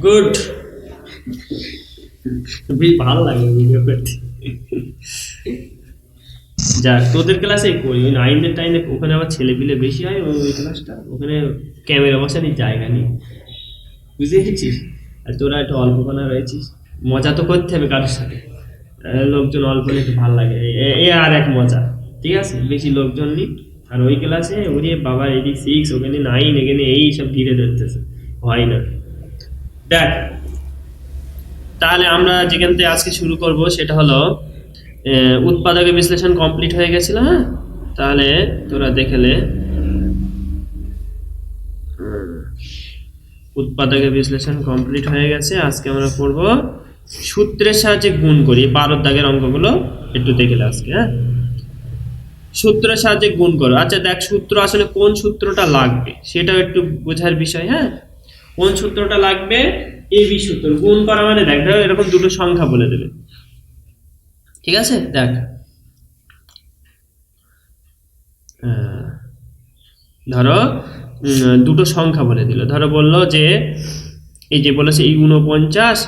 Good. বেশ ভালো লাগে ভিডিও করতে। যাক, তোদের ক্লাসে করি ওই 9 টাইমে, ওখানে আবার ছেলে পিলে বেশি হয় এবং ওই ক্লাসটা ওখানে ক্যামেরা বসানোর জায়গা নেই, বুঝতে পেরেছিস? আর তোরা একটু অল্পখানা রয়েছিস, মজা তো করতে হবে কারোর সাথে, লোকজন অল্প হলে একটু ভালো লাগে, এ আর এক মজা। ঠিক আছে, বেশি লোকজন নেই। আর ওই ক্লাসে ওরে বাবা, এদিক 6, ওখানে 9, এখানে এই সব ধীরে ধরতেছে, হয় না। দেখ, তাহলে আমরা যেখান থেকে আজকে শুরু করব সেটা হলো উৎপাদকের বিশ্লেষণ কমপ্লিট হয়ে গেছিল। হ্যাঁ, তাহলে তোরা দেখলে উৎপাদকের বিশ্লেষণ কমপ্লিট হয়ে গেছে। আজকে আমরা করব সূত্রের সাহায্যে গুণ করি। 12 দাগের অঙ্কগুলো একটু দেখলে আজকে। হ্যাঁ, সূত্রের সাহায্যে গুণ করো। আচ্ছা দেখ, সূত্র আসলে কোন সূত্রটা লাগবে সেটাও একটু বোঝার বিষয়। হ্যাঁ, কোন সূত্রটা লাগবে? এবি সূত্র। গুণ করা মানে দেখ, ধরো এরকম দুটো সংখ্যা বলে দেবে। ঠিক আছে, দেখ ধরো দুটো সংখ্যা বলে দিল। ধরো বললো যে এই যে বলেছে এই 49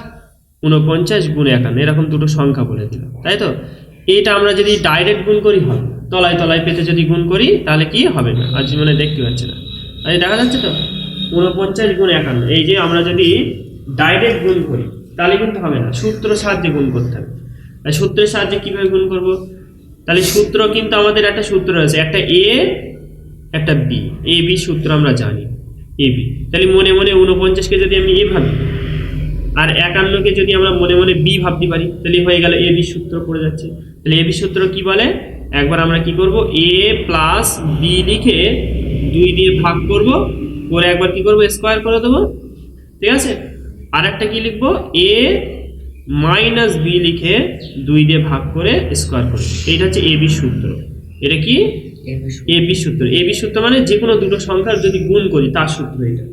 গুণ 51, এরকম দুটো সংখ্যা বলে দিল, তাই তো? এটা আমরা যদি ডাইরেক্ট গুণ করি হয়, তলায় তলায় পেতে যদি গুণ করি তাহলে কি হবে না, আজ মানে দেখতে পাচ্ছি না, আজ দেখা যাচ্ছে তো 49 গুণ 51, এই যে আমরা যদি ডাইরেক্ট গুণ করি তাহলে কিন্তু হবে না, সূত্র সাহায্যে গুণ করতে হবে। আর সূত্রের সাহায্যে কিভাবে গুণ করব? তাহলে সূত্র কিন্তু আমাদের একটা সূত্র আছে, একটা এ একটা বি, এ বি সূত্র আমরা জানি, এ বি। তাহলে মনে মনে 49কে যদি আমি এ ভাবি আর 51কে যদি আমরা মনে মনে বি ভাবতে পারি, তাহলে হয়ে গেল এ বি সূত্র পড়ে যাচ্ছে। তাহলে এ বি সূত্র কি বলে? একবার আমরা কি করব, এ প্লাস বি লিখে 2 দিয়ে ভাগ করব, করে একবার কি করব, স্কয়ার করে দেবো। ঠিক আছে, আর একটা কি লিখবো, এ মাইনাস বি লিখে 2 দিয়ে ভাগ করে স্কয়ার করব। এইটা হচ্ছে এ বি সূত্র। এটা কি? এ বি সূত্র। এ বি সূত্র মানে যে কোনো দুটো সংখ্যার যদি গুণ করি তার সূত্র এটা।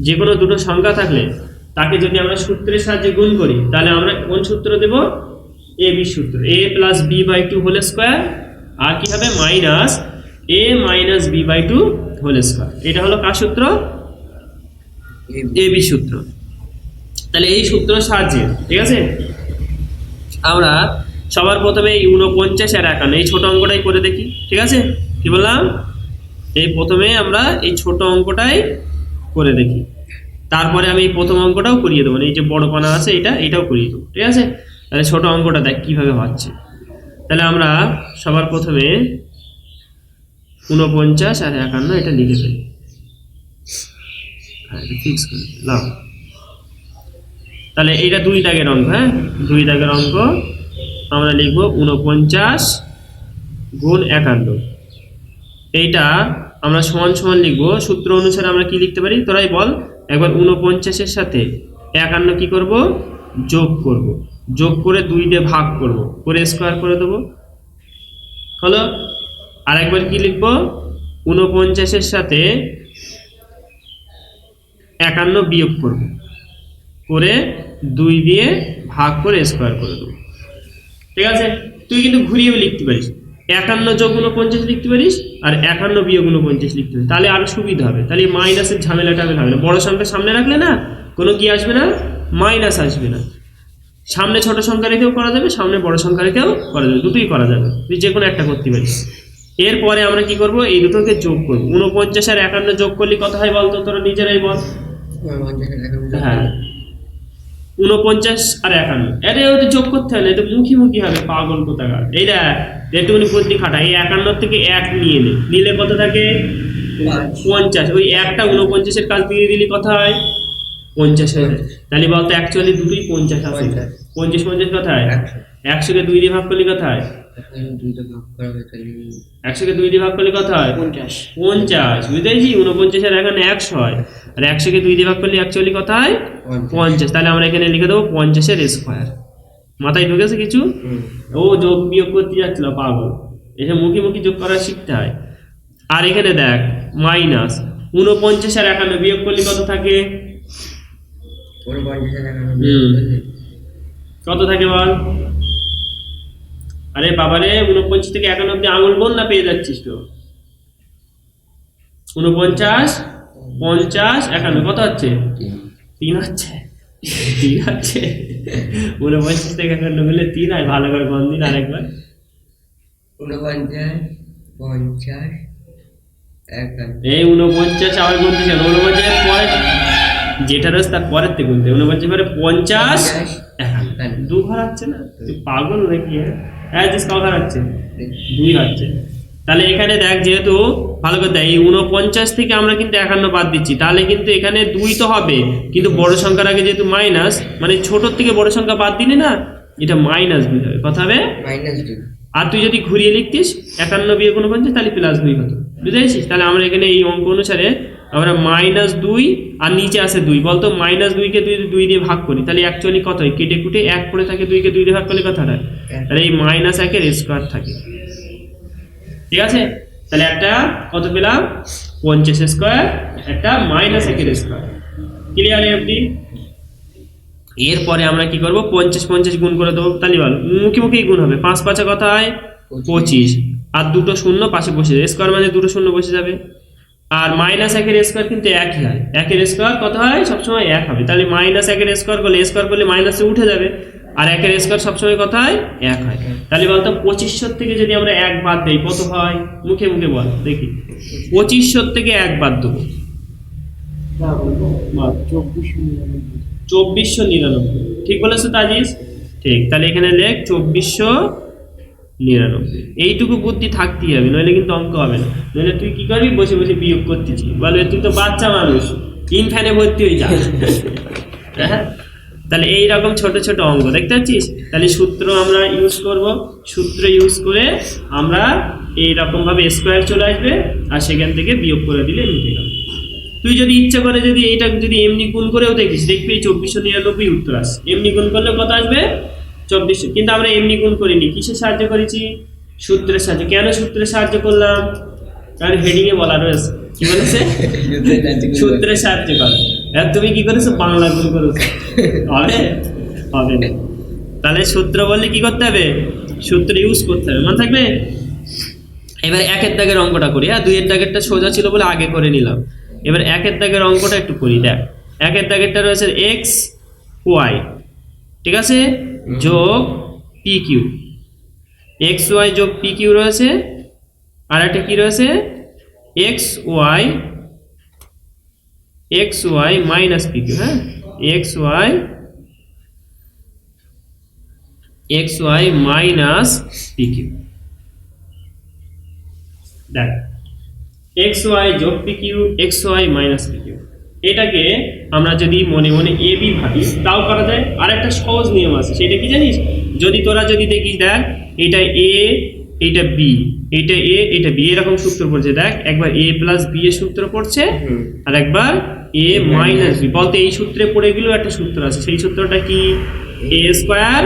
যে কোনো দুটো সংখ্যা থাকলে তাকে যদি আমরা সূত্রের সাহায্যে গুণ করি তাহলে আমরা কোন সূত্র দেব? এ বি সূত্র। A plus B by 2 whole square, আর কি হবে, minus A minus B by 2 whole square. এটা হলো কার সূত্র? এ বি সূত্র। তাহলে এই সূত্রের সাহায্যে, ঠিক আছে, আমরা সবার প্রথমে এই 49 আর 51 এই ছোট অঙ্কটাই করে দেখি। ঠিক আছে, কি বললাম? এই প্রথমে আমরা এই ছোট অঙ্কটাই করে দেখি, তারপরে আমি এই প্রথম অঙ্কটাও করিয়ে দেবো, এই যে বড় পানা আছে এটাও করিয়ে দেবো। ঠিক আছে, তাহলে ছোট অঙ্কটা দেখ কিভাবে হচ্ছে। তাহলে আমরা সবার প্রথমে 49 আর 51 এটা লিখে ফেলি। হ্যাঁ, এটা ফিক্স করে নাও। তাহলে এইটা 2 দাগের অঙ্ক। হ্যাঁ, 2 দাগের অঙ্ক আমরা লিখব 49 গুণ 51। এইটা আমরা সমান সমান লিখবো। সূত্র অনুসারে আমরা কি লিখতে পারি তোরাই বল একবার। 49-এর সাথে 51 কি করব, যোগ করব, যোগ করে 2 দিয়ে ভাগ করব, করে স্কয়ার করে দেবো, হলো। আর একবার কি লিখবো, 49-এর সাথে 51 বিয়োগ করব, করে 2 দিয়ে ভাগ করে স্কয়ার করে দেবো। ঠিক আছে, তুই কিন্তু ঘুরিয়েও লিখতে পারিস, 51 যোগ 49 লিখতে পারিস, আর 51 বিয়োগ 49 লিখতে পারিস, তাহলে আরো সুবিধা হবে। তাহলে মাইনাসের ঝামেলাটা হবে না। বড় সংখ্যা সামনে রাখলে না কোনো কি আসবে না, মাইনাস আসবে না। সামনে ছোট সংখ্যা রেখেও করা যাবে, সামনে বড় সংখ্যা রেখেও করা যাবে, দুটোই করা যাবে, তুই যে কোনো একটা করতে পারিস। এরপরে আমরা কি করব, এই দুটোকে যোগ করব। 49 আর 51 যোগ করলে কত হয় বলতো, তোরা নিজেরাই বল। হ্যাঁ, 49 আর 51, আরে ওটা যোগ করতে হয় না, এটা মুখি মুখি হবে, পাগল কোথাকার। এইটা একটুখানি বুদ্ধি খাটা, এই 51 থেকে 1 নিয়ে নিলে কত থাকে, 50। ওই একটা 49-এর কাজ দিয়ে দিলি কত হয়, 50 হয়ে যায়। তাহলে বলতো অ্যাকচুয়ালি দুটোই 50 আছে। 50 কত হয়, 100-কে 2 দিয়ে ভাগ করলে কত হয়, 100-কে 2 দিয়ে ভাগ করলে কত হয়, 50। বুঝতে পেরেছি? 49 আর এখানে 100 হয়, আর 100-কে 2 দিয়ে ভাগ করলে অ্যাকচুয়ালি কত হয়, 50। তাহলে আমরা এখানে লিখে দেবো 50-এর স্কয়ার। মাথায় ঢুকেছে কিছু? ও যোগ বিয়োগ করতে যাচ্ছিল পাগল, এসে মুখে মুখে যোগ করা শিখতে হয়। আর এখানে দেখ মাইনাস 49 আর 51 বিয়োগ করলে কত থাকে, কত থাকে বল? আরে বাবারে, 49 থেকে 51 অব্দি আঙুল বোন না পেয়ে যাচ্ছিস তো। 49, 50, 51 কত হচ্ছে, 3 হচ্ছে। 3 আছে, 49 থেকে 51 মিলে 3 হয়, ভালো করে গণ দিন আরেকবার। 49, 50, 51। এই 49 আবার গুনতে চান, 49 এর পরে যেটা রয়েছে তার পরের থেকে গুনতে, 49 পরে 50, 51, 2 ঘর হচ্ছে না, তুই পাগল নাকি? হ্যাঁ জিস ক ঘর হচ্ছে? 2 হচ্ছে। তাহলে এখানে দেখ, যেহেতু ভালো করে দেখ, এই 49 থেকে আমরা কিন্তু 51 বাদ দিচ্ছি, তাহলে কিন্তু এখানে 2 তো হবে, কিন্তু বড় সংখ্যার আগে যেহেতু মাইনাস, মানে ছোট থেকে বড় সংখ্যা বাদ দিলে না, এটা -2 হবে, কথা হবে। -2। আর তুই যদি ঘুরিয়ে লিখতিস 51 বিয়োগ 49, তাহলে +2 হতো, বুঝতে পেরেছিস? তাহলে আমরা এখানে এই অঙ্ক অনুসারে আমরা -2 আর নিচে আসে 2, বলতো -2 কে 2 দিয়ে ভাগ করি, তাহলে অ্যাকচুয়ালি কত হয়? কেটে কুটে 1 পড়ে থাকে, 2 কে 2 দিয়ে ভাগ করলে কত হয়? তাহলে এই -1 এর স্কোয়ার থাকে, ঠিক আছে? তাহলে একটা কত পেলাম? 50 স্কোয়ার, একটা -1 এর স্কোয়ার। ক্লিয়ার অবধি? এরপরে আমরা কি করব? 50 গুণ করে দেবো, তাহলে বল মুখে মুখেই গুণ হবে। 5 5 কত হয়? 25, আর দুটো শূন্য পাশে বসে যাবে, স্কোয়ার মানে দুটো শূন্য বসে যাবে। আর -1 এর স্কোয়ার কিন্তু একই হয়, 1 এর স্কোয়ার কত হয়? সবসময় 1 হবে, তাহলে -1 এর স্কোয়ার করলে মাইনাসে উঠে যাবে, আর 1 এর স্কোয়ার সবসময় কত হয়? 1 হয়। তাহলে বলতো 2500 থেকে যদি আমরা 1 বাদ দেই কত হয়? মুখে মুখে বল দেখি। 2500 থেকে 1 বাদ দেবো, 2499। ঠিক বলেছো তাজিস? ঠিক, তাহলে এখানে লেখ 2499। এইটুকু বুদ্ধি থাকতেই হবে, নইলে কিন্তু অঙ্ক হবে না। নইলে তুই কি করবি? বসে বসে বিয়োগ করতেছি, বলে তুই তো বাচ্চা মানুষ, ইনফ্যানে ভর্তি হয়ে যা। হ্যাঁ, তাহলে এইরকম ছোট ছোট অঙ্ক দেখতে পাচ্ছিস? তাহলে সূত্র আমরা ইউজ করব, সূত্র ইউজ করে আমরা এইরকম ভাবে স্কোয়ার চলে আসবে, আর সেখান থেকে বিয়োগ করে দিলে মিটে গেল। তুই যদি ইচ্ছা করে যদি এইটা যদি এমনি গুণ করেও দেখিস, দেখবি 2499 উত্তর আসে। এমনি গুণ করলে কত আসবে? 2400। কিন্তু আমরা এমনি গুণ করিনি, কিসের সাহায্য করেছি? সূত্রের সাহায্যে। কেন সূত্রের সাহায্য করলাম? কারণ হেডিং এ বলা রয়েছে, কি বলেছে? সূত্রের সাহায্য কর। আর তুমি কি করেছো? বাংলা গুণ করেছো, হবে? হবে না। তাহলে সূত্র বললে কি করতে হবে? সূত্র ইউজ করতে হবে, মনে থাকবে? এবার 1 এর দাগের অঙ্কটা করি। হ্যাঁ, 2 এর দাগেরটা সোজা ছিল বলে আগে করে নিলাম। এবার 1 এর দাগের অঙ্কটা একটু করি। দেখ, 1 এর দাগেরটা রয়েছে x y, ঠিক আছে, যোগ pq। x y যোগ pq রয়েছে, আর একটা কি রয়েছে? x y minus pq। হ্যাঁ, x y মাইনাস pq। দেখ, এক্স ওয়াই যোগ P Q, X Y minus P Q, এটাকে আমরা যদি মনে মনে এ বি ভাবি তাও করা যায়। আর একটা সহজ নিয়ম আছে, সেটা কি জানিস? যদি তোরা যদি দেখিস, দেখ এটা এ, এটা বি, এটা এ, এটা বি, এরকম সূত্র পড়ছে। দেখ, একবার এ প্লাস বি এর সূত্র পড়ছে, আর একবার এ মাইনাস বি। বলতে এই সূত্রে পড়ে গেলেও একটা সূত্র আছে, সেই সূত্রটা কি? এ স্কোয়ার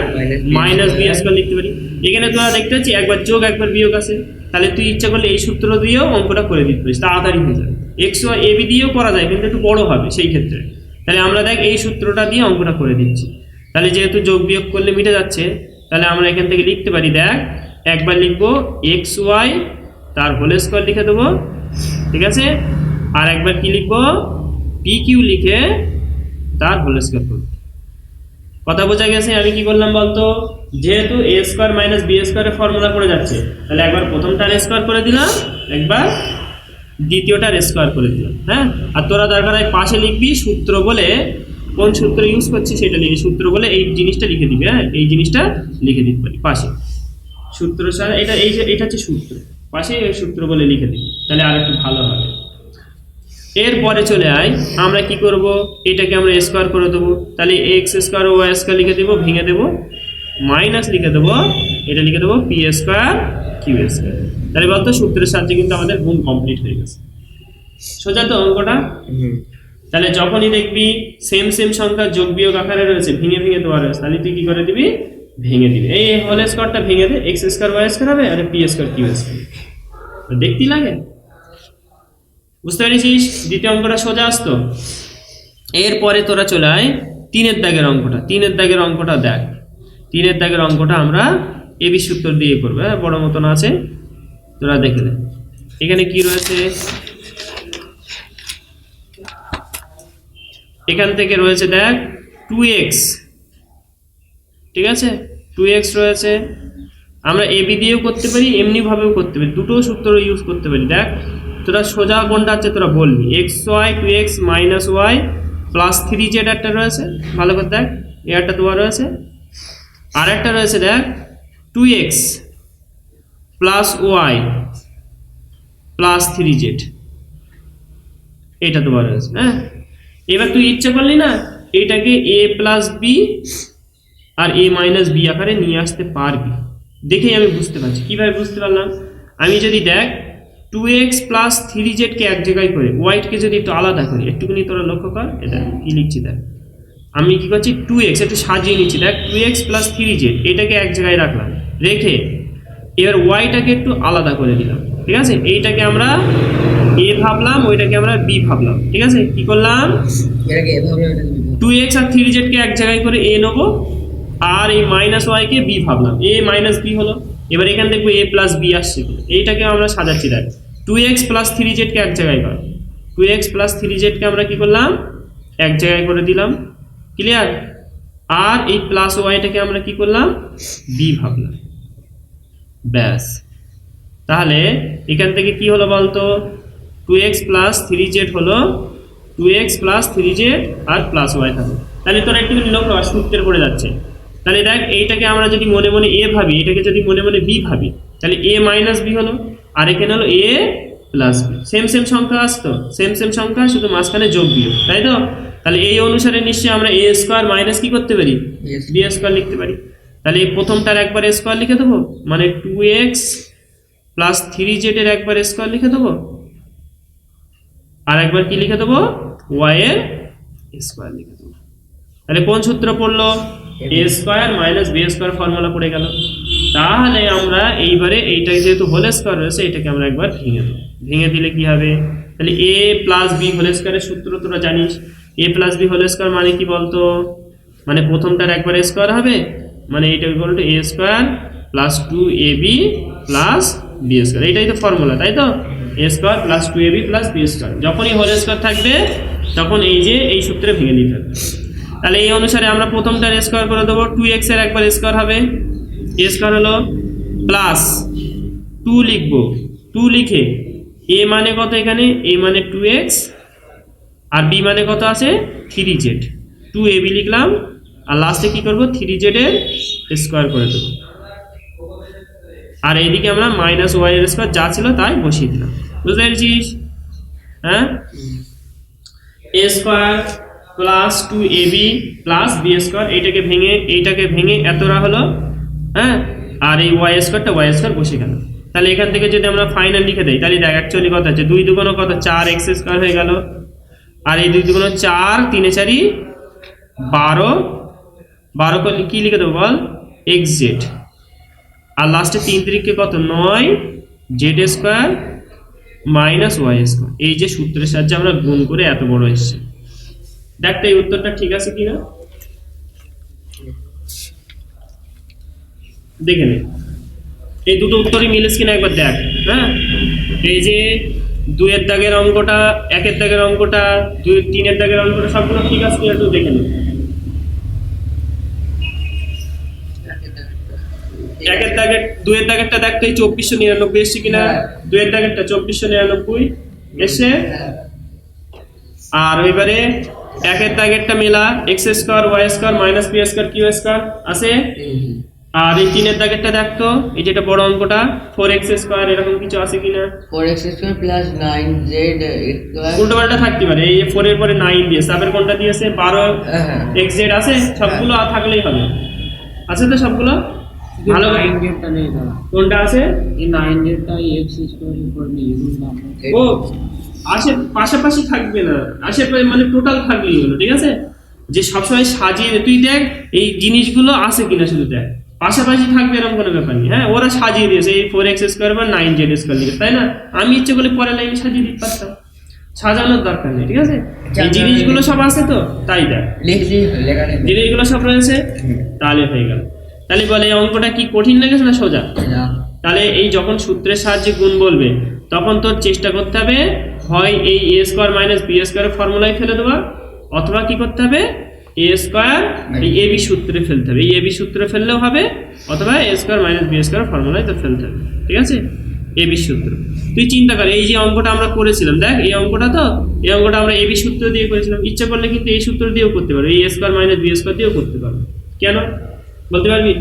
মাইনাস বি স্কোয়ার লিখতে পারি। এখানে তোরা দেখতে পাচ্ছি একবার যোগ একবার বিয়োগ আছে, তাহলে তুই ইচ্ছা করলে এই সূত্র দিয়েও অঙ্কটা করে দিতে পারিস, তাড়াতাড়ি হয়ে যাবে। এক্স ওয়াই এ বি দিয়েও করা যায়, কিন্তু একটু বড় হবে সেই ক্ষেত্রে। তাহলে আমরা দেখ এই সূত্রটা দিয়ে অঙ্কটা করে দিচ্ছি। তাহলে যেহেতু যোগ বিয়োগ করলে মিটে যাচ্ছে, তাহলে আমরা এখান থেকে লিখতে পারি। দেখ, একবার লিখবো এক্স ওয়াই, তার হোল স্কোয়ার লিখে দেবো, ঠিক আছে। আর একবার কি লিখবো? পি কিউ লিখে তার হোল স্কোয়ার করবো। কথা বোঝা গেছে? আমি কি করলাম বলতো? যেহেতু এ স্কোয়ার মাইনাস বি স্কোয়ারের ফর্মুলা করে যাচ্ছে, তাহলে একবার প্রথমটার স্কোয়ার করে দিলাম, একবার দ্বিতীয়টার স্কোয়ার করে দিলাম। হ্যাঁ, আর তোরা দরকার হয় পাশে লিখবি সূত্র বলে, কোন সূত্র ইউজ করছি সেটা লিখবি, সূত্র বলে এই জিনিসটা লিখে দিবি। হ্যাঁ, এই জিনিসটা লিখে দিতে পারি পাশে, সূত্র ছাড়া এটা এই যে এটা হচ্ছে সূত্র, পাশে এই সূত্র বলে লিখে দিবি, তাহলে আর একটু ভালো হবে। এরপরে চলে আয়, আমরা কি করব? এটাকে আমরা স্কোয়ার করে দেবো, তাহলে এক্স স্কোয়ার ওয়াই স্কোয়ার লিখে দেবো, ভেঙে দেবো, মাইনাস লিখে দেবো, এটা লিখে দেবো পি স্কোয়ার কিউ স্কোয়ার। তাহলে বলতো সূত্রের সাহায্যে কিন্তু আমাদের গুণ কমপ্লিট হয়ে গেছে। সোজা তো অঙ্কটা? তাহলে যখনই দেখবি সেম সেম সংখ্যা যোগ বিয়োগ আকারে রয়েছে, ভেঙে ভেঙে দেওয়া রয়েছে, তাহলে তুই কি করে দিবি? ভেঙে দিবি। এই হোল স্কোয়ারটা ভেঙে দে, এক্স স্কোয়ার ওয়াই স্কোয়ার হবে, আর পি স্কোয়ার কিউ স্কোয়ার। দেখতে লাগে, বুঝতে পেরেছিস? দ্বিতীয় অঙ্কটা সোজা আসতো। এরপরে তোরা চলে আয় 3 এর দাগের অঙ্কটা। 3 এর দাগের অঙ্কটা দেখ, 3 এর দাগের অঙ্কটা আমরা এবি সূত্র দিয়ে করবো। হ্যাঁ, বড় মতন আছে, তোরা দেখে নে। এখানে কি রয়েছে? এখান থেকে রয়েছে, দেখ 2x, ঠিক আছে, 2x রয়েছে। আমরা এবি দিয়েও করতে পারি, এমনিভাবেও করতে পারি, দুটো সূত্র ইউজ করতে পারি। দেখ তোরা সোজা কোনটা আছে তোরা বলবি। xy 2x minus Y plus 3z একটা রয়েছে, ভালো করে দেখ, এ একটা দেওয়া রয়েছে। আর একটা রয়েছে দেখ 2x plus Y plus 3z, এটা দেওয়া রয়েছে। হ্যাঁ, এবার তুই ইচ্ছা করলি না এটাকে a প্লাস বি আর a মাইনাস বি আকারে নিয়ে আসতে পারবি। দেখেই আমি বুঝতে পারছি। কিভাবে বুঝতে পারলাম? আমি যদি দেখ 2x প্লাস 3z কে এক জায়গায় করে ওয়াইকে যদি একটু আলাদা করি, একটুখানি তোরা লক্ষ্য কর, এটা কি লিখছি দেখ। আমি কি করছি 2x একটু সাজিয়ে নিচ্ছি, দেখ 2x প্লাস 3z এটাকে এক জায়গায় রাখলাম, রেখে এবার ওয়াইটাকে একটু আলাদা করে দিলাম, ঠিক আছে। এইটাকে আমরা a ভাবলাম, ওইটাকে আমরা b ভাবলাম, ঠিক আছে। কি করলাম, এটাকে এভাবে এটাকে বিভাগ 2x আর 3z কে এক জায়গায় করে a নেবো, আর এই মাইনাস ওয়াই কে b ভাবলাম, a মাইনাস b হলো। এবার এখানে দেখবো a প্লাস b আসছে, এইটাকে আমরা সাজাচ্ছি। দেখ 2x প্লাস 3z কে এক জায়গায় কর, 2x প্লাস 3z কে আমরা কি করলাম, এক জায়গায় করে দিলাম, ক্লিয়ার। আর এই প্লাস ওয়াইটাকে আমরা কি করলাম, b ভাবলাম, ব্যাস। তাহলে এখান থেকে কি হলো বলতো, 2x প্লাস 3z হলো 2x প্লাস 3z আর প্লাস ওয়াই থাকবে। তাহলে তোরা একটু লক্ষ্য কর, সূত্রের পড়ে যাচ্ছে। তাহলে দেখ এইটাকে আমরা যদি মনে মনে a ভাবি, এটাকে যদি মনে মনে b ভাবি, তাহলে a মাইনাস b হলো, আর এখানে হলো a plus b। Same same সংখ্যা আসতো, সেম সেম সংখ্যা, শুধু মাঝখানে যোগ বিয়োগ, তাই তো। তাহলে এই অনুসারে নিশ্চয়ই আমরা a স্কোয়ার মাইনাস কি করতে পারি, b স্কোয়ার লিখতে পারি। তাহলে এই প্রথমটার একবার স্কোয়ার লিখে দেবো, মানে 2x প্লাস 3z এর একবার স্কোয়ার লিখে দেবো, আর একবার কি লিখে দেবো, y এর স্কোয়ার লিখে দেবো। তাহলে কোন সূত্র পড়লো, a square minus B square formula পড়ে গেল। তাহলে আমরা এইবারে এইটা যেহেতু হোল স্কোয়ার রয়েছে, এটাকে আমরা একবার ভেঙে দেবো। ভেঙে দিলে কি হবে, তাহলে a প্লাস বি হোল স্কোয়ারের সূত্র তোরা জানিস। a plus B whole square মানে কি বলতো, মানে প্রথমটার একবার স্কোয়ার হবে, মানে এইটা equal to a square plus 2ab plus B square, এইটাই তো ফর্মুলা, তাই তো। a square plus 2ab plus B square, যখনই হোল স্কোয়ার থাকবে তখন এই যে এই সূত্রে ভেঙে দিতে হবে। তাহলে এই অনুসারে আমরা প্রথমটার স্কোয়ার করে দেবো, 2x এর একবার স্কোয়ার হবে, a স্কোয়ার হলো প্লাস 2 লিখবো, 2 লিখে a মানে কত, এখানে a মানে 2x আর b মানে কত আছে 3z, 2ab লিখলাম, আর লাস্টে কি করব 3z এর স্কোয়ার করে দেবো। আর এইদিকে আমরা মাইনাস ওয়াই এর স্কোয়ার যা ছিল তাই বসিয়ে দিলাম, বুঝতে পেরেছিস? হ্যাঁ, a square plus 2ab plus B square, এইটাকে ভেঙে এতটা হলো, হ্যাঁ। আর এই ওয়াই স্কোয়ারটা ওয়াই স্কোয়ার বসে গেল। তাহলে এখান থেকে যদি আমরা ফাইনাল লিখে দেই, তাহলে দেখ অ্যাকচুয়ালি কত আছে, 2 দুগুণ কত 4x স্কোয়ার হয়ে গেল, আর এই 2 দুগুণ 4, 3 এ 4 12, 12 করলে কি লিখে দেবো বল, xz, আর লাস্টে 3 3 কত 9 z square minus Y square. এই যে সূত্রের সাহায্যে আমরা গুণ করে এত বড় এসেছে। দেখতে এই উত্তরটা ঠিক আছে কিনা দেখে নে, এই দুটো উত্তরই মিলেছে কিনা একবার দেখ। হ্যাঁ, এই যে 2 এর দাগের অঙ্কটা, 1 এর দাগের অঙ্কটা, 2 3 এর দাগের অঙ্কটা সবগুলো ঠিক আছে কিনা একটু দেখে নে। 1 এর দাগের 2 এর দাগেরটা দেখ তো, এই 2499 এসছে কিনা, 2 এর দাগেরটা 2499 এসছে। আর ওইবারে 1 এর দাগেরটা মেলা, x square Y square minus B square Q square আছে। আর এই 3 এর দাগেরটা দেখ তো, এই যেটা বড় অঙ্কটা 4x স্কোয়ার এরকম কিছু আছে কিনা, 4x square plus 9z square, উল্টো পাল্টা থাকতে পারে। এই 4 এর পরে 9 দিয়েছে, তারপরে কোনটা দিয়েছে 12xz আছে, সবগুলো থাকলেই হবে। আছে তো সবগুলো, ভালো করে 9টা নেই দাদা, কোনটা আছে, এই 9টা x স্কয়ার উপর নিয়ে নিলাম। ও আসে পাশাপাশি থাকবে না, আসে মানে টোটাল থাকলেই হলো, ঠিক আছে। যে সবসময় সাজিয়ে তুই দেখ এই জিনিসগুলো আছে কিনা, শুধু দেখ পাশাপাশি থাকবে এরকম কোনো ব্যাপার নেই। হ্যাঁ, ওরা সাজিয়ে দিয়েছে এই 4x স্কোয়ার বা 9z স্কোয়ার লিখে, তাই না। আমি ইচ্ছে করলে পরের লাইনে সাজিয়ে দিতে পারতাম, সাজানোর দরকার নেই, ঠিক আছে। এই জিনিসগুলো সব আছে তো, তাই দেখ লিখলি লেখা নেই, জিনিসগুলো সব রয়েছে, তাহলে হয়ে গেল। তাহলে বলে এই অঙ্কটা কি কঠিন লেগেছে না সোজা? তাহলে এই যখন সূত্রের সাহায্যে গুণ বলবে তখন তোর চেষ্টা করতে হবে হয় এই a স্কোয়ার মাইনাস বি স্কোয়ারের ফর্মুলায় ফেলে দেওয়া, অথবা কি করতে হবে এ স্কোয়ার এই এ বি সূত্রে ফেলতে হবে, এই এ বি সূত্রে ফেললেও হবে, অথবা এ স্কোয়ার মাইনাস বি স্কোয়ার ফর্মুলায় তো ফেলতে হবে, ঠিক আছে? এ বি সূত্র তুই চিন্তা কর, এই যে অঙ্কটা আমরা করেছিলাম, দেখ এই অঙ্কটা তো, এই অঙ্কটা আমরা এ বি সূত্র দিয়ে করেছিলাম, ইচ্ছা করলে কিন্তু এই সূত্র দিয়েও করতে পারো, এই এ স্কোয়ার মাইনাস বি স্কোয়ার দিয়েও করতে পারো। কেন বলতে পারবি?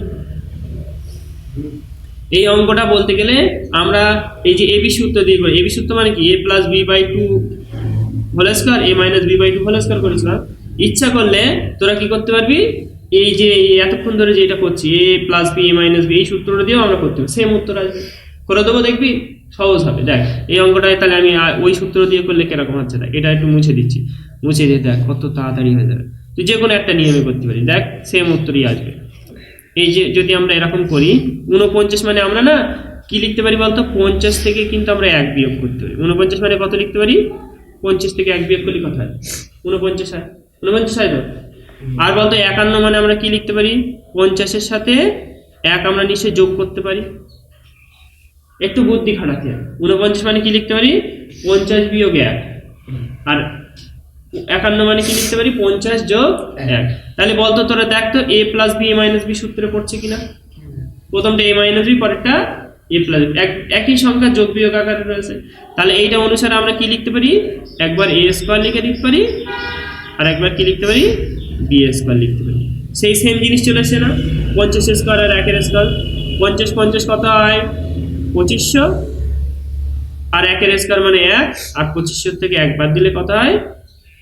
এই অঙ্কটা বলতে গেলে আমরা এই যে এবি সূত্র দিয়ে করি, এবি সূত্র মানে কি A plus B by two whole square A minus B by two whole square করেছিলাম। ইচ্ছা করলে তোরা কি করতে পারবি, এই যে এতক্ষণ ধরে যেটা করছি এ plus B A minus B এই সূত্রটা দিয়েও আমরা করতে পারি, সেম উত্তর আসবে, করে দেবো, দেখবি সহজ হবে। দেখ এই অঙ্কটায় তাহলে আমি ওই সূত্র দিয়ে করলে কিরকম হচ্ছে, দেখ এটা একটু মুছে দিচ্ছি, মুছে দিয়ে দেখ কত তাড়াতাড়ি হয়ে যাবে। তুই যে কোনো একটা নিয়মে করতে পারি, দেখ সেম উত্তরই আসবে। এই যে যদি আমরা এরকম করি 49 মানে আমরা না কি লিখতে পারি বলতো, 50 থেকে কিন্তু আমরা 1 বিয়োগ করতে পারি। 49 মানে কত লিখতে পারি, 50 থেকে 1 বিয়োগ করলে কত হয়, 49 হয়, 49 হয় তো। আর বলতো 51 মানে আমরা কি লিখতে পারি, 50-এর সাথে 1 আমরা নিশ্চয়ই যোগ করতে পারি, একটু বুদ্ধি খাটাতে হবে। 49 মানে কি লিখতে পারি, 50 বিয়োগ 1, আর 51 মানে কি লিখতে পারি, 50 যোগ 1। তাহলে বলতো তোরা দেখ তো এ plus B A minus B সূত্রে পড়ছে কিনা, প্রথমটা এ মাইনাস বি, পরেরটা এ প্লাস বি, একই সংখ্যা যোগ বিয়োগ আকারে রয়েছে। তাহলে এইটা অনুসারে আমরা কি লিখতে পারি, একবার এ স্কোয়ার লিখে দিতে পারি, আর একবার কি লিখতে পারি, বি স্কোয়ার লিখতে পারি। সেই সেম জিনিস চলে আসছে না, 50 স্কোয়ার আর 1 স্কোয়ার, 50 50 কত হয় 2500, আর 1 স্কোয়ার মানে 1, আর 2500 থেকে 1 বাদ দিলে কত হয়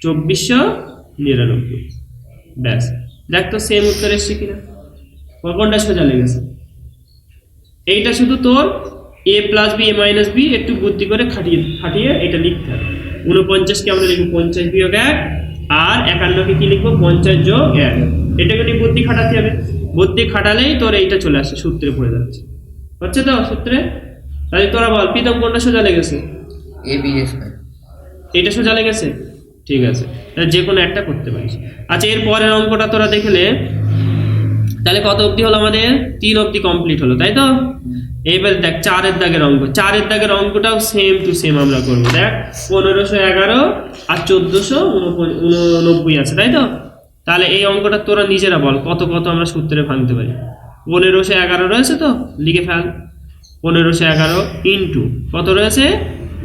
2499। ব্যাস, দেখ তো সেম উত্তর এসছে কিনা, কোনটা সোজা লেগেছে। এইটা শুধু তোর এ plus B A minus B একটু বুদ্ধি করে খাটিয়ে এটা লিখতে হবে। 49-কে আমরা লিখবো 50 বিয়োগ 1, আর 51-কে কি লিখবো 50 যোগ 1। এটাকে নিয়ে বুদ্ধি খাটাতে হবে, বুদ্ধি খাটালেই তোর এইটা চলে আসে, সূত্রে পড়ে যাচ্ছে, হচ্ছে তো সূত্রে। তাহলে তোরা বল প্রীতম কোনটা সোজা লেগেছে, এ বি স্কোয়ার। এটা সোজা লেগেছে, ঠিক আছে, যে কোনো একটা করতে পারিস। আচ্ছা এর পরের অঙ্কটা তোরা দেখলে, তাহলে কত অবধি হলো আমাদের, 3 অবধি কমপ্লিট হলো, তাই তো। এইবার দেখ 4-এর দাগের অঙ্ক, 4-এর দাগের অঙ্কটাও সেম টু সেম আমরা করবো। দেখ 1511 আর 1489 আছে, তাই তো। তাহলে এই অঙ্কটা তোরা নিজেরা বল কত কত আমরা সূত্রে ভাঙতে পারি। 1511 রয়েছে তো, লিখে ফেল, 1511 ইন্টু কত রয়েছে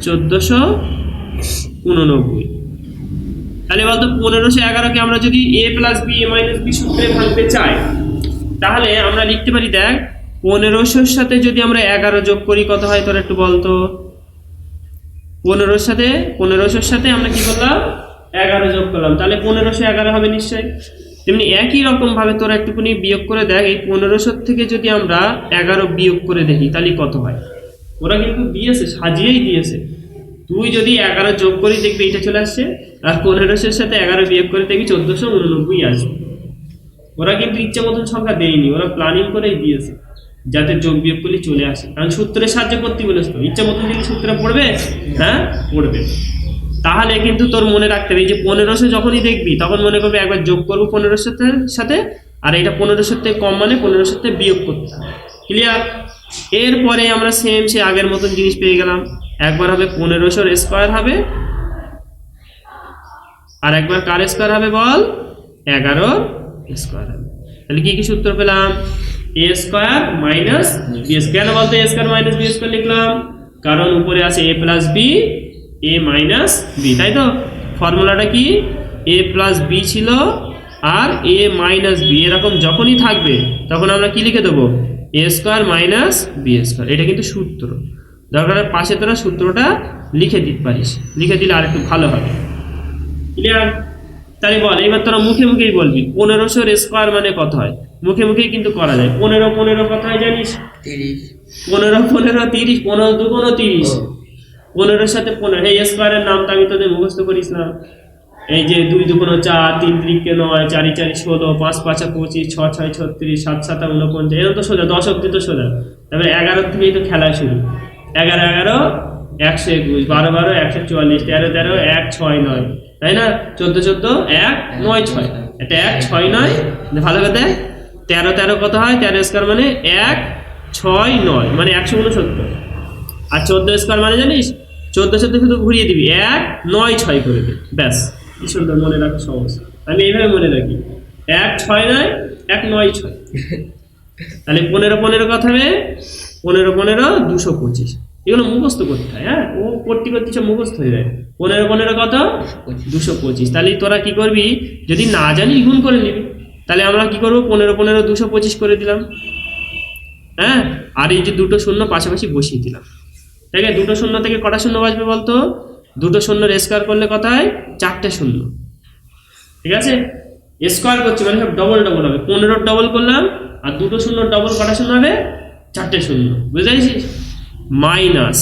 1489। তাহলে বলতো 1511-কে আমরা যদি এ plus B A minus B সূত্রে ভাঙতে চাই, তাহলে আমরা লিখতে পারি, দেখ 1500-র সাথে যদি আমরা 11 যোগ করি কত হয় তোরা একটু বলতো। 1500-র সাথে আমরা কি করলাম, 11 যোগ করলাম, তাহলে 1511 হবে নিশ্চয়ই। তেমনি একই রকম ভাবে তোরা একটুখানি বিয়োগ করে দেখ, এই 1500 থেকে যদি আমরা 11 বিয়োগ করে দেখি তাহলে কত হয়। ওরা কিন্তু দিয়েছে, সাজিয়েই দিয়েছে, তুই যদি 11 যোগ করি দেখবি এইটা চলে আসছে, আর 1500-র সাথে 11 বিয়োগ করে দেখবি 1489 আসবে। ওরা কিন্তু ইচ্ছে মতন সংখ্যা দেয়নি, ওরা প্ল্যানিং করেই দিয়েছে যাতে যোগ বিয়োগ করলে চলে আসে, কারণ সূত্রের সাহায্য করতে বলেছ তো, ইচ্ছে মতন যদি সূত্রে পড়বে, হ্যাঁ পড়বে। তাহলে কিন্তু তোর মনে রাখতে হবে, এই যে 1500 যখনই দেখবি তখন মনে করবে একবার যোগ করবো 1500-র সাথে, আর এটা 1500-র থেকে কম মানে 1500-র থেকে বিয়োগ করতে হবে, ক্লিয়ার। এরপরে আমরা সেম সে আগের মতন জিনিস পেয়ে গেলাম, একবার হবে 1500-র স্কোয়ার হবে, আর একবার কার স্কোয়ার হবে বল, 11-র স্কোয়ার হবে। তাহলে কি কি সূত্র পেলাম, এ স্কোয়ার মাইনাস বি স্কোয়ার। কেন বলতো এ স্কোয়ার মাইনাস বি স্কোয়ার লিখলাম, কারণ উপরে আছে এ plus B A minus B, তাই তো। ফর্মুলাটা কি, এ প্লাস বি ছিল আর এ মাইনাস বি, এরকম যখনই থাকবে তখন আমরা কি লিখে দেবো, এ স্কোয়ার মাইনাস বি স্কোয়ার। এটা কিন্তু সূত্র, দরকার পাশে তোরা সূত্রটা লিখে দিতে পারিস, লিখে দিলে আর একটু ভালো হবে, ক্লিয়ার। তাহলে বল এবার তোরা মুখে মুখেই বলবি 1500-র স্কোয়ার মানে কত হয়, মুখে মুখেই কিন্তু করা যায়। 15 কত হয় জানিস, 30। 15 30, 15 2 30, 15-র সাথে 15, এই স্কোয়ারের নামটা আমি তোদের মুখস্থ করিস না। এই যে 2 2 4, 3 3 9, 4 4 16, 5 5 25, 6 6 36, 7 7 49, এরকম তো সোজা, 10 অব্দি তো সোজা। তারপরে 11 থেকেই তো খেলা শুরু, 11 11 121, 12 12 144, 13 13 1 6 9, তাই না, 14 14 1 9 6, এটা 1 6 9, ভালো করে দেখ 13 13 কত হয়, 13 স্কোয়ার মানে 1 6 9 মানে 169, আর 14 স্কোয়ার মানে জানিস 14 শুধু ঘুরিয়ে দিবি 1 9 6 করে দে, ব্যাস কি সুন্দর মনে রাখা সহজ। আমি এইভাবে মনে রাখি, এক 6 9 এক 9 6, তাহলে 15 15 কত হবে? 15 15 225। এগুলো মুখস্থ করতে হয়, হ্যাঁ, ও করতে করতে সব মুখস্থ হয়ে যায়। 15 15 কত? 225। তাহলে তোরা কি করবি, যদি না জানিস গুণ করে নিবি। তাহলে আমরা কি করবো, 15 15 225 করে দিলাম, হ্যাঁ, আর এই যে দুটো শূন্য পাশাপাশি বসিয়ে দিলাম। ঠিক আছে, দুটো শূন্য থেকে কটা শূন্য বাঁচবে বলতো? দুটো শূন্যর স্কোয়ার করলে কত হয়? 4টে শূন্য। ঠিক আছে, স্কোয়ার করছি মানে সব ডবল ডবল হবে। 15 ডবল করলাম, আর দুটো শূন্য ডবল কটা শূন্য হবে? 4টে শূন্য, বুঝতে পেরেছিস? মাইনাস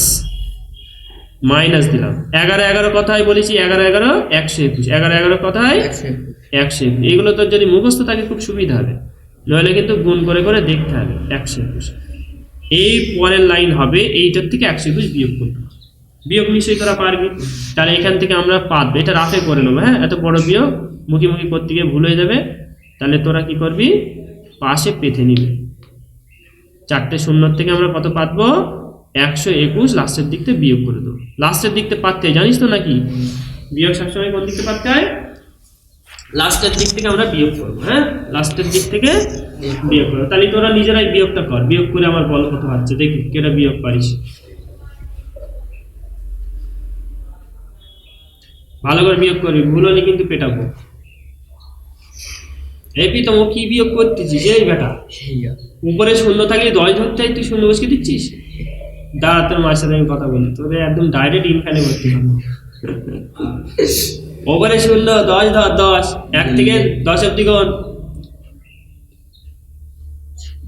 মাইনাস দিলাম। 11 11 কত হয় বলেছি? 11 11 121। 11 11 কত হয়? 121। এগুলো তোর যদি মুখস্থ থাকে খুব সুবিধা হবে, নইলে কিন্তু গুণ করে করে দেখতে হবে। 121। এই পরের লাইন হবে এইটার থেকে 121 বিয়োগ করতে হবে। বিয়োগ নিশ্চয়ই তোরা পারবি। তাহলে এখান থেকে আমরা পাবো, এটা রাফে করে নেবো, হ্যাঁ, এত বড় বিয়োগ মুখোমুখি করতে গিয়ে ভুল হয়ে যাবে। তাহলে তোরা কি করবি, পাশে পেতে নিবি। 4টে শূন্যর থেকে আমরা কত পাতবো? 121 লাস্টের দিক থেকে বিয়োগ করে দেবো। লাস্টের দিক থেকে পাততে হয়, জানিস তো নাকি? বিয়োগ সবসময় কোন দিক থেকে পাততে হয়? লাস্টের দিক থেকে আমরা বিয়োগ করবো, হ্যাঁ, লাস্টের দিক থেকে বিয়োগ করবো। তাহলে তোরা নিজেরাই বিয়োগটা কর, বিয়োগ করে আমার বল কত হচ্ছে, দেখি কেটা বিয়োগ পারিস। ভালো করে বিয়োগ করবি, ভুল হলে কিন্তু পেটাবো। এই প্রীতম, ও কি বিয়োগ করতেছিস? এই বেটা, উপরে শূন্য থাকলে 10 ধরতে হয়, তুই শূন্য বসকে দিচ্ছিস। দাঁড়া, তোর মায়ের সাথে আমি কথা বলি, তোদের একদম ডাইরেক্ট ইনফানে ভর্তি হবে। ওপরে শূন্য 10 ধর, 10 1 থেকে 10 অব্দি কোন।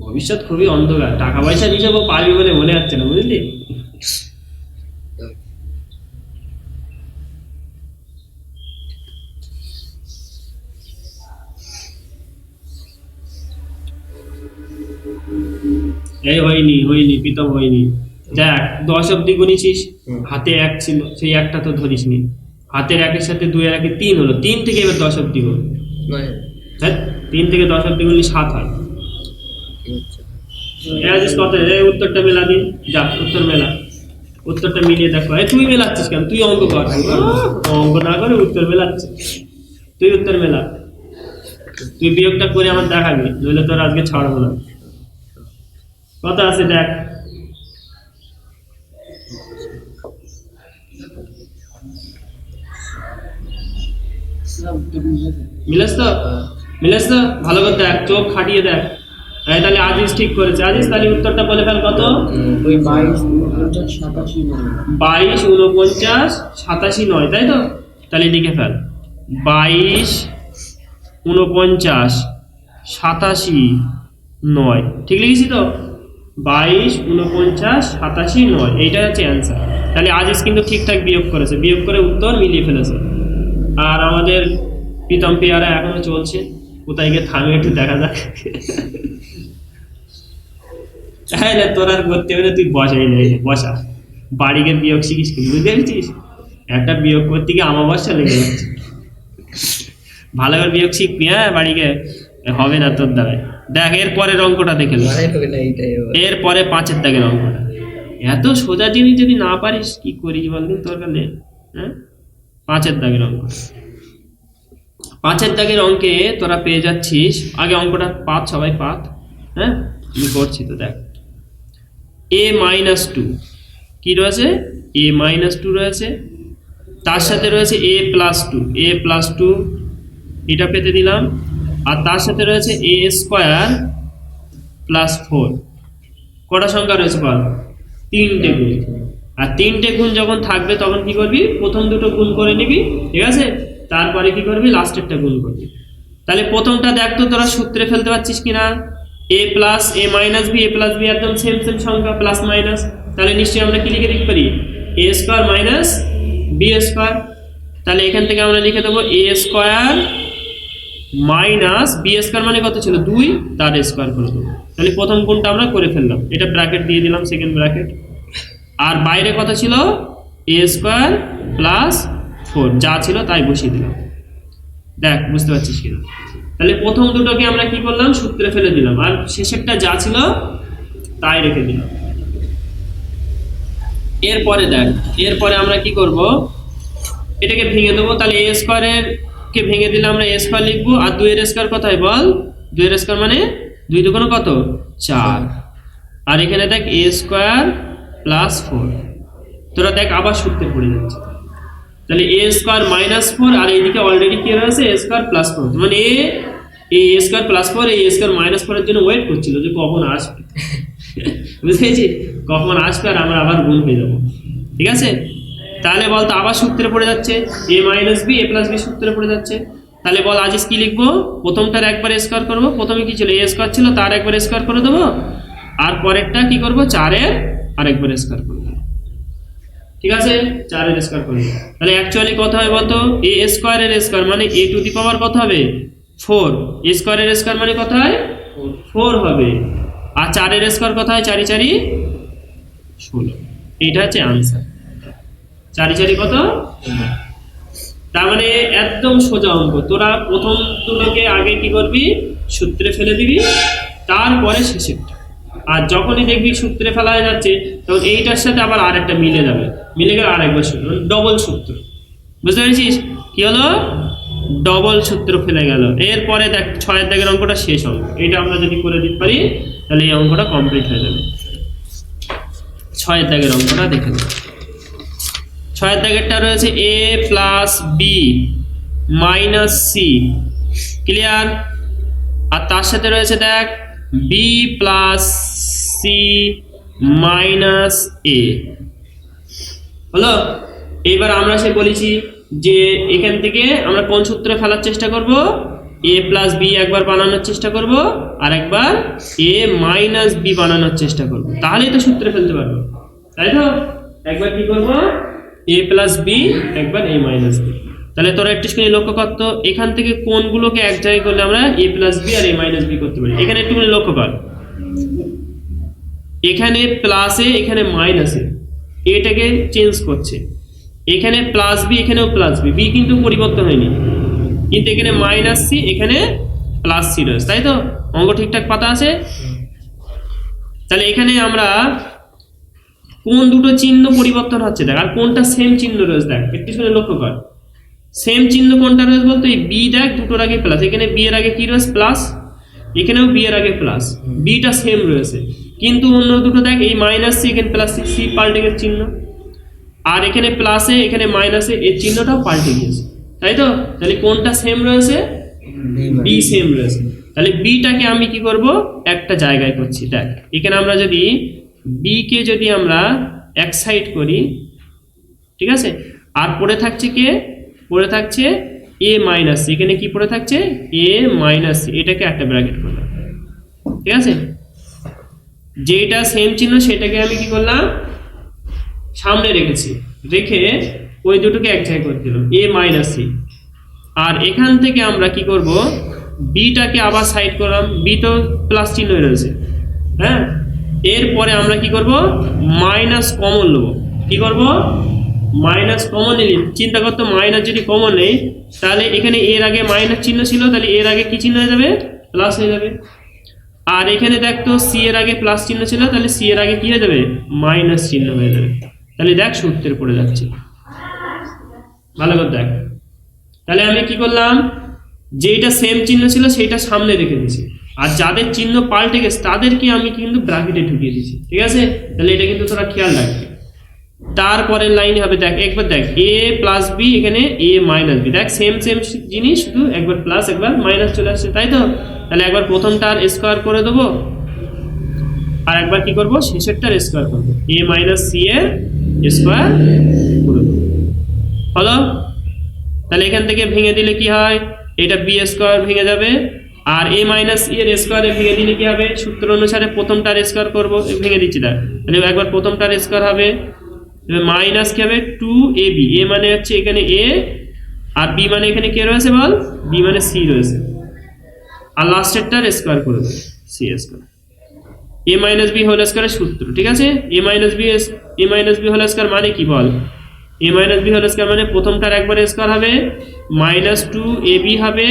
ভবিষ্যৎ খুবই অন্ধকার, টাকা পয়সা হিসাব পারবি বলে মনে হচ্ছে না, বুঝলি? এই হয়নি হয়নি প্রীতম, হয়নি। দেখ 10 অব্দি গুনিছিস, হাতে 1 ছিল, সেই 1টা তো ধরিস নি। হাতের 1-এর সাথে 2 এর 1-এ 3 হলো, 3 থেকে এবার 10 অব্দি গুণ। হ্যাঁ, 3 থেকে 10 অব্দি গুনলে 7 হয়। কত? এই উত্তরটা মেলা দিন, যা উত্তর মেলা। উত্তরটা মিলিয়ে দেখো। তুই মেলাচ্ছিস কেন? তুই অঙ্ক কর। অঙ্ক না করে উত্তর মেলাচ্ছিস। তুই উত্তর মেলা, তুই বিয়োগটা করে আমার দেখাবি, নইলে তোর আজকে ছাড়বো না। কত আছে দেখ। মিলেছ তো? মিলেছ তো? ভালো করে দেখ, চোখ খাটিয়ে দেখ। তাহলে আজিজ ঠিক করেছে। আজিজ, তাহলে উত্তরটা বলে ফেল কত? 22 49 87 22 49 87 9, তাই তো? তাহলে লিখে ফেল 22 49 87 9। ঠিক লিখেছি তো? 22 49 87 9, এইটা হচ্ছে অ্যান্সার। তাহলে আজিজ কিন্তু ঠিকঠাক বিয়োগ করেছে, বিয়োগ করে উত্তর মিলিয়ে ফেলেছে। আর আমাদের প্রীতম পেয়ারা এখনো চলছে, কোথায় গিয়ে থামে একটু দেখা যাক। হ্যাঁ, তোর আর করতে হবে না, তুই বসাই নেই, বসা। বাড়ি গিয়ে বিয়োগ শিখিস, কিন্তু বুঝতে পেরেছিস? একটা বিয়োগ করতে গিয়ে আমাবস্যা লেগে যাচ্ছে। ভালো করে বিয়োগ শিখবি, হ্যাঁ, বাড়ি গিয়ে। হবে না তোর দ্বারায়। দেখ এর পরের অঙ্কটা দেখে নে। এর পরে 5-এর দাগের অঙ্কটা। এত সোজা জিনিস যদি না পারিস কি করিস বলদিন তোর কাছে, হ্যাঁ? 5-এর দাগের অঙ্ক। 5-এর দাগের অঙ্কে তোরা পেয়ে যাচ্ছিস, আগে অঙ্কটা পাত, সবাই পাত, হ্যাঁ, আমি করছি তো। দেখ a-2 কি রয়েছে? a-2 রয়েছে, তার সাথে রয়েছে a+2, a+2 এটা পেতে দিলাম, আর তার সাথে রয়েছে a² + 4। কটা সংখ্যা রয়েছে বল? 3টে গুণ। আর 3টে গুণ যখন থাকবে তখন কি করবি? প্রথম দুটো গুণ করে নিবি, ঠিক আছে, তারপরে কি করবি? লাস্টেরটা গুণ করবি। তাহলে প্রথমটা দেখ তো তোরা সূত্রে ফেলতে পারছিস কিনা? a + a-b, a+b একদম সেম সেম সংখ্যা, প্লাস মাইনাস। তাহলে নিশ্চয়ই আমরা কি লিখে দিতে পারি? a² - b²। তাহলে এখান থেকে আমরা লিখে দেবো a² - b² মানে কত ছিল? 2, তার স্কোয়ার করে দেবো। তাহলে প্রথম গুণটা আমরা করে ফেললাম, এটা ব্র্যাকেট দিয়ে দিলাম, সেকেন্ড ব্র্যাকেট। আর বাইরে কত ছিল? a² + 4, যা ছিল তাই বসিয়ে দিলাম। দেখ বুঝতে পারছিস কিনা? তাহলে প্রথম দুটোকে আমরা কি করলাম? সূত্রে ফেলে দিলাম, আর শেষেরটা যা ছিল তাই রেখে দিলাম। এরপরে দেখ, এরপরে আমরা কি করব? এটাকে ভেঙে দেবো। তাহলে a² কে ভেঙে দিলে আমরা এ স্কোয়ার লিখবো, আর 2 এর স্কোয়ার কত হয় বল? 2 এর স্কোয়ার মানে 2 দুগুণ কত? 4। আর এখানে দেখ এ স্কোয়ার প্লাস 4, তোরা দেখ আবার সূত্রে পড়ে যাচ্ছে। তাহলে এ স্কোয়ার মাইনাস 4, আর এইদিকে অলরেডি কি রয়েছে? এ স্কোয়ার প্লাস 4, মানে এই এ স্কোয়ার প্লাস 4 এই এ স্কোয়ার মাইনাস 4 এর জন্য ওয়েট করছিল যে কখন আসবে। বুঝতে পেরেছি? কখন আসবে আর আমরা আবার গুণ হয়ে যাবো। ঠিক আছে, তাহলে বল তো আবার সূত্রে পড়ে যাচ্ছে, এ minus B A plus B সূত্রে পড়ে যাচ্ছে। তাহলে বল আজ কি লিখবো? প্রথমটার একবার স্কোয়ার করবো, প্রথমে কি ছিল? এ স্কোয়ার ছিল, তার একবার স্কোয়ার করে দেবো, আর পরেরটা কি করবো? 4 এর আরেকবার স্কোয়ার করে দেবো। ঠিক আছে, 4 এর স্কোয়ার করে দেবো। তাহলে অ্যাকচুয়ালি কত হয় বলতো? এ স্কোয়ার এর স্কোয়ার মানে এ টু দি পাওয়ার কত হবে? 4। এ স্কোয়ার এর স্কোয়ার মানে কত হয়? 4 হবে। আর 4 এর স্কোয়ার কত হয়? 4 × 4 = 16। এইটা হচ্ছে আনসার। 4 × 4 কত? তার মানে একদম সোজা অঙ্ক। তোরা প্রথম দুটোকে আগে কি করবি? সূত্রে ফেলে দিবি, তারপরে শেষেরটা। আর যখনই দেখবি সূত্রে ফেলা হয়ে যাচ্ছে, তখন এইটার সাথে আবার আরেকটা মিলে যাবে, মিলে গেলে আরেকবার সূত্র, ডবল সূত্র। বুঝতে পেরেছিস? কি হলো? ডবল সূত্র ফেলে গেল। এরপরে দেখ 6 দাগের অঙ্কটা শেষ অঙ্ক। এটা আমরা যদি করে দিতে পারি তাহলে এই অঙ্কটা কমপ্লিট হয়ে যাবে। 6 দাগের অঙ্কটা দেখে নেব। 6 দাগেরটা রয়েছে a plus B minus C, clear? আর তার সাথে রয়েছে দেখ B plus C minus A. হলো? এবার আমরা সে বলেছি যে এখান থেকে আমরা কোন সূত্রে ফেলার চেষ্টা করব? এ প্লাস বি একবার বানানোর চেষ্টা করব, আর একবার এ মাইনাস বি বানানোর চেষ্টা করব, তাহলেই তো সূত্রে ফেলতে পারবো, তাই তো? একবার কি করব? এ প্লাস বি, একবার এ মাইনাস বি। তাহলে তোরা একটুখানি লক্ষ্য করতো, এখান থেকে কোনগুলোকে এক জায়গায় করলে আমরা এ প্লাস বি আর এ মাইনাস বি করতে পারি। এখানে একটুখানি লক্ষ্য কর, এখানে প্লাসে এখানে মাইনাসে, এটাকে চেঞ্জ করছে। এখানে প্লাস বি এখানেও প্লাস বি, বি কিন্তু পরিবর্তন হয়নি, কিন্তু এখানে মাইনাস সি এখানে প্লাস সি রয়েছে, তাই তো? অঙ্ক ঠিকঠাক পাতা আছে? তাহলে এখানে আমরা কোন দুটো চিহ্ন পরিবর্তন হচ্ছে দেখ, আর কোনটা সেম চিহ্ন রয়েছে দেখ, একটু শুনে লক্ষ্য কর। সেম চিহ্ন কোনটা রয়েছে বলতো? এই বি দেখ, দুটোর আগে প্লাস, এখানে বি এর আগে কি রয়েছে? প্লাস, এখানেও বি এর আগে প্লাস, বিটা সেম রয়েছে। কিন্তু অন্য দুটো দেখ, এই মাইনাস সি এখানে প্লাস সি পাল্টে গেছে চিহ্ন, আর এখানে প্লাসে এখানে মাইনাসে এর চিহ্নটাও পাল্টে গিয়েছে, তাই তো? তাহলে কোনটা সেম রয়েছে? বি সেম রয়েছে। তাহলে বিটাকে আমি কি করব? একটা জায়গায় করছি। দেখ এখানে আমরা যদি বি কে যদি আমরা এক সাইড করি, ঠিক আছে, আর পড়ে থাকছে কে? পড়ে থাকছে এ মাইনাস, এখানে কি পড়ে থাকছে? এ মাইনাস, এটাকে একটা ব্র্যাকেট করলাম, ঠিক আছে? যেটা সেম চিহ্ন সেটাকে আমি কি করলাম? সামনে রেখেছি, রেখে ওই দুটোকে এক জায়গায় করে দিলাম, এ মাইনাস সি। আর এখান থেকে আমরা কি করব? বিটাকে আবার সাইড করলাম, বি তো প্লাস চিহ্ন রয়েছে, হ্যাঁ? এরপরে আমরা কি করব? মাইনাস কমন নেব। কি করব? মাইনাস কমন নিলি, চিন্তা করতো মাইনাস যদি কমন নেই, তাহলে এখানে এর আগে মাইনাস চিহ্ন ছিল, তাহলে এর আগে কি চিহ্ন হয়ে যাবে? প্লাস হয়ে যাবে। আর এখানে দেখতো সি এর আগে প্লাস চিহ্ন ছিল, তাহলে সি এর আগে কি হয়ে যাবে? মাইনাস চিহ্ন হয়ে যাবে। তাহলে দেখ সূত্রে পড়ে যাচ্ছে, ভালো করে দেখ। তাহলে আমি কি করলাম? যেটা সেম চিহ্ন ছিল সেটা সামনে রেখে দিয়েছি, আর যাদের চিহ্ন পাল্টে গেছে তাদেরকে আমি কিন্তু ব্র্যাকেটে ঢুকিয়ে দিয়েছি, ঠিক আছে? তাহলে এটা কিন্তু তোরা খেয়াল রাখবি। তারপরের লাইনে হবে দেখ, একবার দেখ এ প্লাস বি, এখানে এ মাইনাস বি, দেখ সেম সেম জিনিস, শুধু একবার প্লাস একবার মাইনাস চলে আসছে, তাই তো? তাহলে একবার প্রথমটার স্কোয়ার করে দেবো, আর একবার কি করব? শেষেরটার স্কোয়ার করবো, এ মাইনাস সি এর স্কোয়ার করে দেবো। হলো? তাহলে এখান থেকে ভেঙে দিলে কি হয়? এটা বি স্কোয়ার ভেঙে যাবে, আর এ মাইনাস এর স্কোয়ারে ভেঙে দিলে কি হবে? সূত্র অনুসারে প্রথমটার স্কোয়ার করবো, ভেঙে দিচ্ছি দেখ। তাহলে একবার প্রথমটার স্কোয়ার হবে, মাইনাস কি হবে? 2ab, এ মানে হচ্ছে এখানে এ, আর বি মানে এখানে কে রয়েছে বল? বি মানে সি রয়েছে, আর লাস্টেরটার স্কোয়ার করে দেবে, C square. A minus B whole স্কোয়ারের সূত্র, ঠিক আছে? এ মাইনাস বি হোল স্কোয়ার মানে কি বল? এ মাইনাস বি হোল স্কোয়ার মানে প্রথমটার একবার স্কোয়ার হবে, মাইনাস 2ab হবে,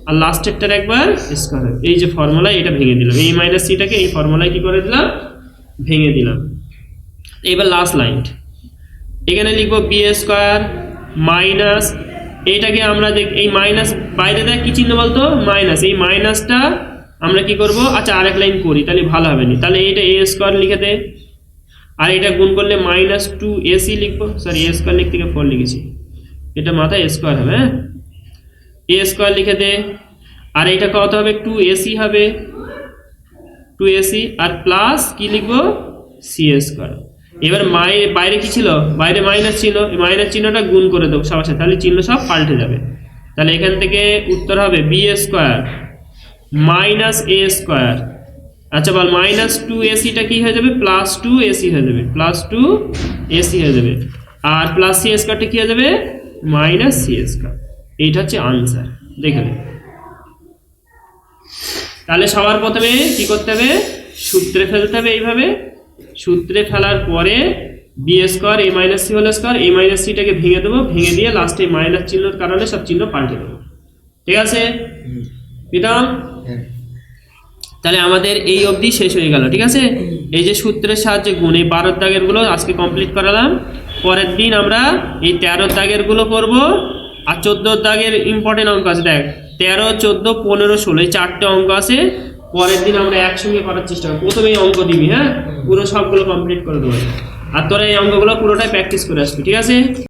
আর লাস্টেরটার একবার স্কোয়ার হবে। এই যে ফর্মুলা, এটা ভেঙে দিলাম, এই মাইনাস সিটাকে এই ফর্মুলায় কি করে দিলাম? ভেঙে দিলাম। এবার লাস্ট লাইন, এখানে লিখবো বি স্কোয়ার মাইনাস এইটাকে আমরা এই মাইনাস বাইরে দেখ কি চিহ্ন বলতো মাইনাস, এই মাইনাসটা আমরা কি করব, আচ্ছা আরেক লাইন করি তাহলে ভালো হবে না, তাহলে এটা এ স্কোয়ার লিখে দে, আর এটা গুণ করলে মাইনাস 2ac লিখবো, সরি এ স্কোয়ার লিখতে গিয়ে 4 লিখেছি, এটা মাথায় স্কোয়ার হবে, হ্যাঁ এ স্কোয়ার লিখে দে, আর এটা কত হবে 2ac হবে, 2ac আর প্লাস কি লিখবো সি স্কোয়ার। এবার বাইরে কি ছিল, বাইরে মাইনাস ছিল, এই মাইনাস চিহ্নটা গুণ করে দেবো সবার সাথে, তাহলে চিহ্ন সব পাল্টে যাবে, তাহলে এখান থেকে উত্তর হবে বি স্কোয়ার মাইনাস এ স্কোয়ার। আচ্ছা বল মাইনাস 2ac-টা কি হয়ে যাবে প্লাস 2ac হয়ে যাবে, প্লাস 2ac হয়ে যাবে, আর প্লাস সি স্কোয়ারটা কি হয়ে যাবে মাইনাস সি স্কোয়ার। এইটা হচ্ছে আনসার, দেখে নে। তাহলে সবার প্রথমে কি করতে হবে, সূত্রে ফেলতে হবে, এইভাবে সূত্রে ফেলার পরে B square A minus C whole square, A minus সিটাকে ভেঙে দেবো, ভেঙে দিয়ে লাস্টে মাইনাস চিহ্নের কারণে সব চিহ্ন পাল্টে দেবো, ঠিক আছে প্রীতম? হ্যাঁ তাহলে আমাদের এই অবধি শেষ হয়ে গেল, ঠিক আছে। এই যে সূত্রের সাহায্যে গুণ, এই 12 দাগের গুলো আজকে কমপ্লিট করালাম, পরের দিন আমরা এই 13 দাগের গুলো করবো, আর 14 দাগের ইম্পর্টেন্ট অঙ্ক আছে, দেখ 13, 14, 15, 16 এই 4টে অঙ্ক আছে, পরের দিন আমরা একসঙ্গে করার চেষ্টা করবো। প্রথমে এই অঙ্ক দিবি, হ্যাঁ পুরো সবগুলো কমপ্লিট করে দেবো, আর তোরা এই অঙ্কগুলো পুরোটাই প্র্যাকটিস করে আসবি, ঠিক আছে।